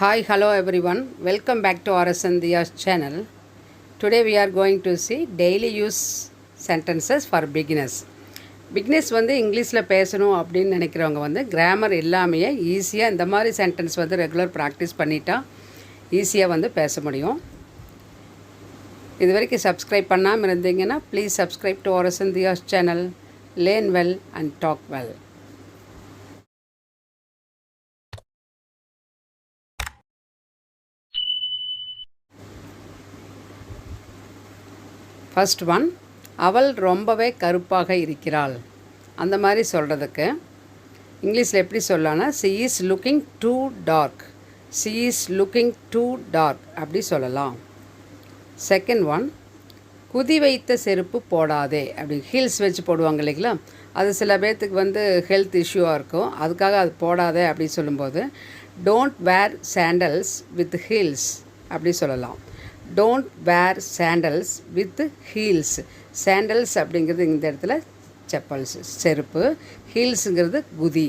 Hi, hello everyone. Welcome back to Rsn Dhiya's channel. Today we are going to see daily use sentences for beginners. Beginners வந்து இங்கிலீஷில் பேசணும் அப்படின்னு நினைக்கிறவங்க வந்து grammar இல்லாமையே ஈஸியாக இந்த மாதிரி சென்டென்ஸ் வந்து ரெகுலர் ப்ராக்டிஸ் பண்ணிட்டா ஈஸியாக வந்து பேச முடியும். இது வரைக்கும் சப்ஸ்கிரைப் பண்ணாமல் இருந்தீங்கன்னா please subscribe to Rsn Dhiya's channel. Learn well and talk well. First one, அவள் ரொம்பவே கருப்பாக இருக்கிறாள். அந்த மாதிரி சொல்கிறதுக்கு இங்கிலீஷில் எப்படி சொல்லலாம்னா she is looking too dark. She is looking too dark அப்படி சொல்லலாம். செகண்ட் ஒன், குதி வைத்த செருப்பு போடாதே. அப்படி ஹீல்ஸ் வச்சு போடுவாங்க இல்லைங்களா, அது சில பேர்த்துக்கு வந்து ஹெல்த் இஷ்யூவாக இருக்கும், அதுக்காக அது போடாதே அப்படி சொல்லும்போது don't wear sandals with heels அப்படி சொல்லலாம். Don't wear sandals with heels. Sandals அப்படிங்கிறது இந்த இடத்துல செப்பல்ஸ் செருப்பு, ஹீல்ஸுங்கிறது குதி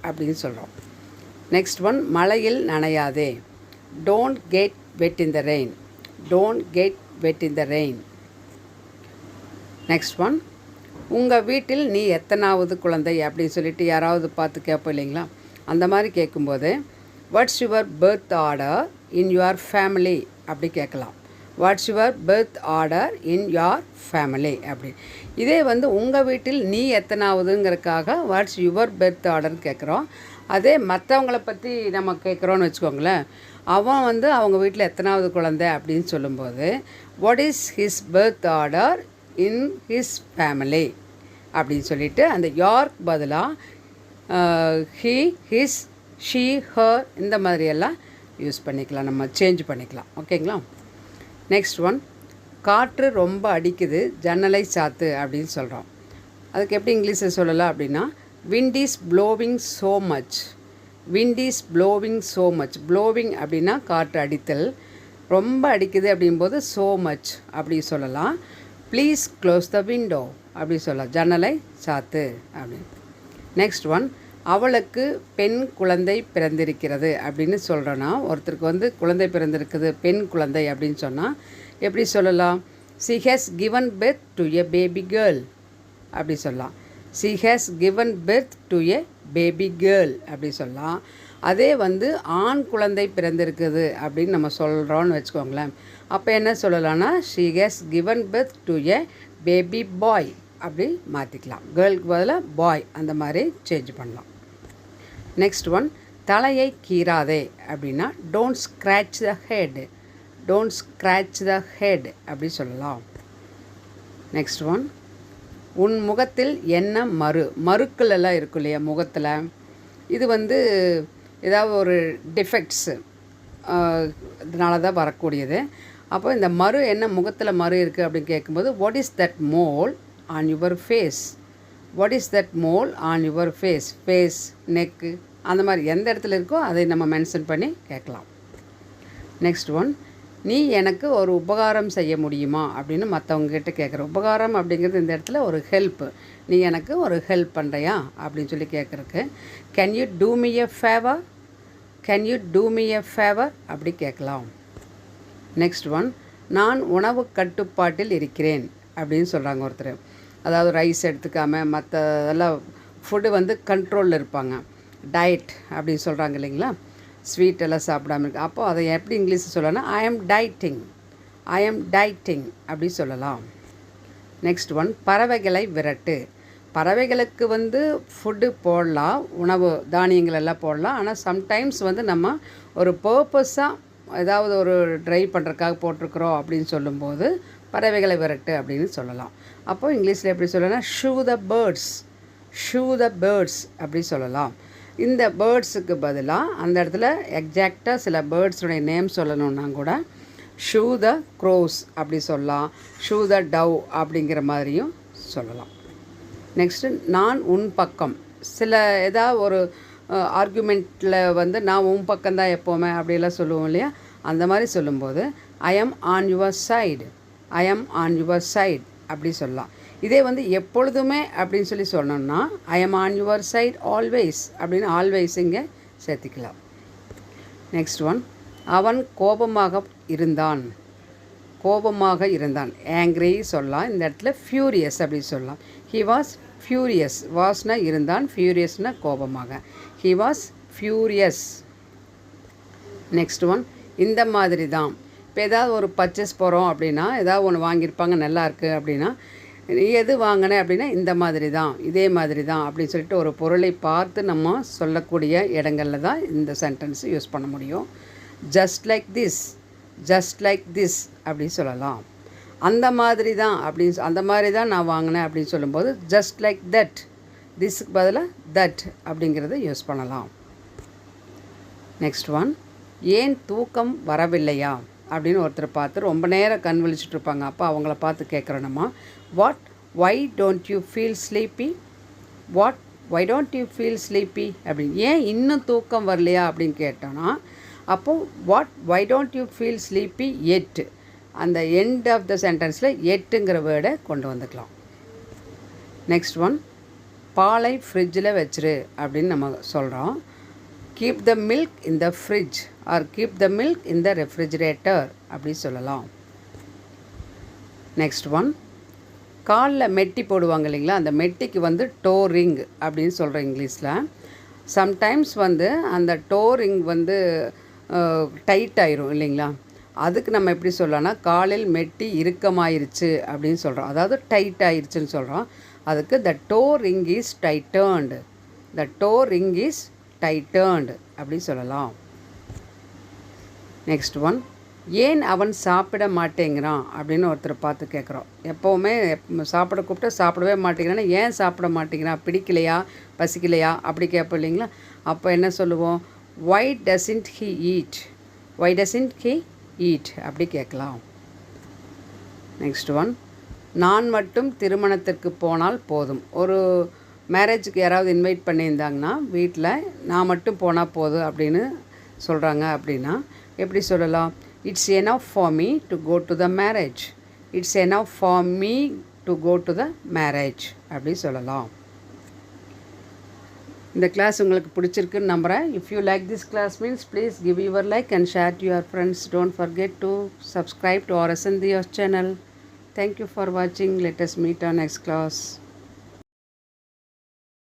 அப்படின்னு சொல்கிறோம். நெக்ஸ்ட் ஒன், மழையில் நனையாதே. Don't get wet in the rain. Don't get wet in the rain. Next one, உங்கள் வீட்டில் நீ எத்தனாவது குழந்தை அப்படின்னு சொல்லிட்டு யாராவது பார்த்து கேட்போம் இல்லைங்களா, அந்த மாதிரி கேட்கும்போது what's your birth order in your family அப்படி கேட்கலாம். What's your birth order in your family அப்படி. இதே வந்து உங்கள் வீட்டில் நீ எத்தனாவதுங்கிறதுக்காக வாட்ஸ் யுவர் பர்த் ஆர்டர்னு கேட்குறோம். அதே மற்றவங்கள பற்றி நம்ம கேட்குறோன்னு வச்சுக்கோங்களேன், அவன் வந்து அவங்க வீட்டில் எத்தனாவது குழந்தை அப்படின்னு சொல்லும்போது what is his birth order in his family அப்படின்னு சொல்லிட்டு அந்த யார்க்கு பதிலாக ஹீ, ஹிஸ், ஷீ, ஹர் இந்த மாதிரியெல்லாம் யூஸ் பண்ணிக்கலாம், நம்ம சேஞ்ச் பண்ணிக்கலாம். ஓகேங்களா. நெக்ஸ்ட் ஒன், காற்று ரொம்ப அடிக்குது, ஜன்னலை சாத்து அப்படின்னு சொல்கிறோம். அதுக்கு எப்படி இங்கிலீஷில் சொல்லலாம் அப்படின்னா wind is blowing so much. Wind is blowing so much. Blowing அப்படின்னா காற்று அடித்தல், ரொம்ப அடிக்குது அப்படிங்கும்போது ஸோ மச் அப்படி சொல்லலாம். ப்ளீஸ் க்ளோஸ் த விண்டோ அப்படி சொல்லலாம், ஜன்னலை சாத்து அப்படின்னு. நெக்ஸ்ட் ஒன், அவளுக்கு பெண் குழந்தை பிறந்திருக்கிறது அப்படின்னு சொல்கிறோன்னா, ஒருத்தருக்கு வந்து குழந்தை பிறந்திருக்குது பெண் குழந்தை அப்படின்னு சொன்னால் எப்படி சொல்லலாம்? She has given birth to a baby girl அப்படி சொல்லலாம். She has given birth to a baby girl அப்படி சொல்லலாம். அதே வந்து ஆண் குழந்தை பிறந்திருக்குது அப்படின்னு நம்ம சொல்கிறோன்னு வச்சுக்கோங்களேன், அப்போ என்ன சொல்லலாம்னா she has given birth to a baby boy அப்படி மாற்றிக்கலாம். கேர்ளுக்கு பதிலாக பாய் அந்த மாதிரி சேஞ்ச் பண்ணலாம். நெக்ஸ்ட் ஒன், தலையை கீறாதே அப்படின்னா don't scratch the head. Don't scratch the head அப்படி சொல்லலாம். நெக்ஸ்ட் ஒன், உன் முகத்தில் என்ன மறுக்கள் எல்லாம் இருக்கும் இல்லையா முகத்தில், இது வந்து ஏதாவது ஒரு டிஃபெக்ட்ஸு இதனால தான் வரக்கூடியது. அப்போ இந்த என்ன முகத்தில் இருக்குது அப்படின்னு கேட்கும்போது what is that mole on your face. What is that mole on your face. Face, neck அந்த மாதிரி எந்த இடத்துல இருக்கோ அதை நம்ம மென்ஷன் பண்ணி கேட்கலாம். நெக்ஸ்ட் ஒன், நீ எனக்கு ஒரு உபகாரம் செய்ய முடியுமா அப்படின்னு மற்றவங்ககிட்ட கேட்குற. உபகாரம் அப்படிங்கிறது இந்த இடத்துல ஒரு ஹெல்ப். நீ எனக்கு ஒரு ஹெல்ப் பண்ணுறியா அப்படின்னு சொல்லி கேட்குறக்கு can you do me a favour. Can you do me a favour அப்படி கேட்கலாம். நெக்ஸ்ட் ஒன், நான் உணவு கட்டுப்பாட்டில் இருக்கிறேன் அப்படின்னு சொல்கிறாங்க ஒருத்தர். அதாவது ரைஸ் எடுத்துக்காமல் மற்ற இதெல்லாம் ஃபுட்டு வந்து கண்ட்ரோலில் இருப்பாங்க, டயட் அப்படின்னு சொல்கிறாங்க இல்லைங்களா, ஸ்வீட் எல்லாம் சாப்பிடாமல் இருக்கு. அப்போது அதை எப்படி இங்கிலீஷில் சொல்லலாம்னா ஐ ஆம் டைட்டிங். ஐ ஆம் டைட்டிங் அப்படி சொல்லலாம். நெக்ஸ்ட் ஒன், பறவைகளை விரட்டு. பறவைகளுக்கு வந்து ஃபுட்டு போடலாம், உணவு தானியங்கள் எல்லாம் போடலாம். ஆனால் சம்டைம்ஸ் வந்து நம்ம ஒரு பர்பஸாக ஏதாவது ஒரு ட்ரை பண்ணுறதுக்காக போட்டிருக்கிறோம் அப்படின்னு சொல்லும்போது பறவைகளை விரட்டு அப்படின்னு சொல்லலாம். அப்போது இங்கிலீஷில் எப்படி சொல்லலாம்? ஷூ த பேர்ட்ஸ். ஷூ த பேர்ட்ஸ் அப்படி சொல்லலாம். இந்த பேர்ட்ஸுக்கு பதிலாக அந்த இடத்துல எக்ஸாக்டாக சில பேர்ட்ஸுடைய நேம் சொல்லணுன்னா கூட ஷூ த க்ரோஸ் அப்படி சொல்லலாம், ஷூ த டவ் அப்படிங்கிற மாதிரியும் சொல்லலாம். நெக்ஸ்ட்டு, நான் உன் பக்கம். சில ஏதாவது ஒரு ஆர்குமெண்ட்டில் வந்து நான் உன் பக்கம்தான் எப்போவுமே அப்படிலாம் சொல்லுவோம் இல்லையா, அந்த மாதிரி சொல்லும்போது ஐ am on your side. I am on your side அப்படி சொல்லலாம். இதே வந்து எப்பொழுதுமே அப்படின்னு சொல்லி சொன்னோம்னா I am on your side always அப்படின்னு ஆல்வேஸ் இங்கே சேர்த்துக்கலாம். நெக்ஸ்ட் ஒன், அவன் கோபமாக இருந்தான். ஆங்க்ரி சொல்லலாம். இந்த இடத்துல ஃபியூரியஸ் அப்படி சொல்லலாம். He was furious. வாஸ்னா இருந்தான், ஃபியூரியஸ்னா கோபமாக. He was furious. Next one, இந்த மாதிரி தான். இப்போ ஏதாவது ஒரு பர்ச்சேஸ் போகிறோம் அப்படின்னா, ஏதாவது ஒன்று வாங்கியிருப்பாங்க நல்லாயிருக்கு அப்படின்னா, எது வாங்கினேன் அப்படின்னா இந்த மாதிரி தான், இதே மாதிரி தான் அப்படின்னு சொல்லிட்டு ஒரு பொருளை பார்த்து நம்ம சொல்லக்கூடிய இடங்களில் தான் இந்த சென்டென்ஸ் யூஸ் பண்ண முடியும். ஜஸ்ட் லைக் திஸ் அப்படின்னு சொல்லலாம். அந்த மாதிரி தான் அந்த மாதிரி தான் நான் வாங்கினேன் அப்படின்னு சொல்லும்போது ஜஸ்ட் லைக் தட், திஸ்க்கு பதிலாக தட் அப்படிங்கிறத யூஸ் பண்ணலாம். நெக்ஸ்ட் ஒன், ஏன் தூக்கம் வரவில்லையா அப்படின்னு ஒருத்தரை பார்த்து ரொம்ப நேரம் கண் விழிச்சிட்டு இருப்பாங்க. அப்போ அவங்கள பார்த்து கேட்குறோம் நம்ம, why don't you feel sleepy? why don't you feel sleepy அப்படின்னு, ஏன் இன்னும் தூக்கம் வரலையா அப்படின்னு கேட்டோன்னா, அப்போது why don't you feel sleepy yet, அந்த எண்ட் ஆஃப் த சென்டென்ஸில் எட்டுங்கிற வேர்டை கொண்டு வந்துக்கலாம். நெக்ஸ்ட் ஒன், பாலை ஃப்ரிட்ஜில் வச்சிரு அப்படின்னு நம்ம சொல்கிறோம். Keep the milk in the fridge R keep the milk in the refrigerator அப்படி சொல்லலாம். நெக்ஸ்ட் ஒன், காலில் மெட்டி போடுவாங்க இல்லைங்களா, அந்த மெட்டிக்கு வந்து டோ ரிங் அப்படின்னு சொல்கிறோம் இங்கிலீஷில். சம்டைம்ஸ் வந்து அந்த டோ ரிங் வந்து டைட் ஆயிரும் இல்லைங்களா, அதுக்கு நம்ம எப்படி சொல்லலாம்னா, காலில் மெட்டி இறுக்கமாயிருச்சு அப்படின்னு சொல்கிறோம், அதாவது டைட் ஆயிருச்சுன்னு சொல்கிறோம். அதுக்கு த டோ ரிங் இஸ் டைட்டர்ன்டு, அப்படி சொல்லலாம். நெக்ஸ்ட் ஒன், ஏன் அவன் சாப்பிட மாட்டேங்கிறான் அப்படின்னு ஒருத்தரை பார்த்து கேட்குறோம். எப்போவுமே சாப்பிட கூப்பிட்டா சாப்பிடவே மாட்டேங்கிறான்னா, ஏன் சாப்பிட மாட்டேங்கிறான், பிடிக்கலையா, பசிக்கலையா அப்படி கேட்போம் இல்லைங்களா. அப்போ என்ன சொல்லுவோம், why doesn't he eat அப்படி கேட்கலாம். நெக்ஸ்ட் ஒன், நான் மட்டும் திருமணத்திற்கு போனால் போதும். ஒரு மேரேஜுக்கு யாராவது இன்வைட் பண்ணியிருந்தாங்கன்னா வீட்டில் நான் மட்டும் போனால் போதும் அப்படின்னு சொல்கிறாங்க அப்படின்னா எப்படி சொல்லலாம், it's enough for me to go to the marriage. அப்படி சொல்லலாம். இந்த கிளாஸ் உங்களுக்கு பிடிச்சிருக்குன்னு நம்புகிறேன். If you like this class means please give your like and share to your friends. Don't forget to subscribe to Rsn Dhiya channel. Thank you for watching. Let us meet on next class.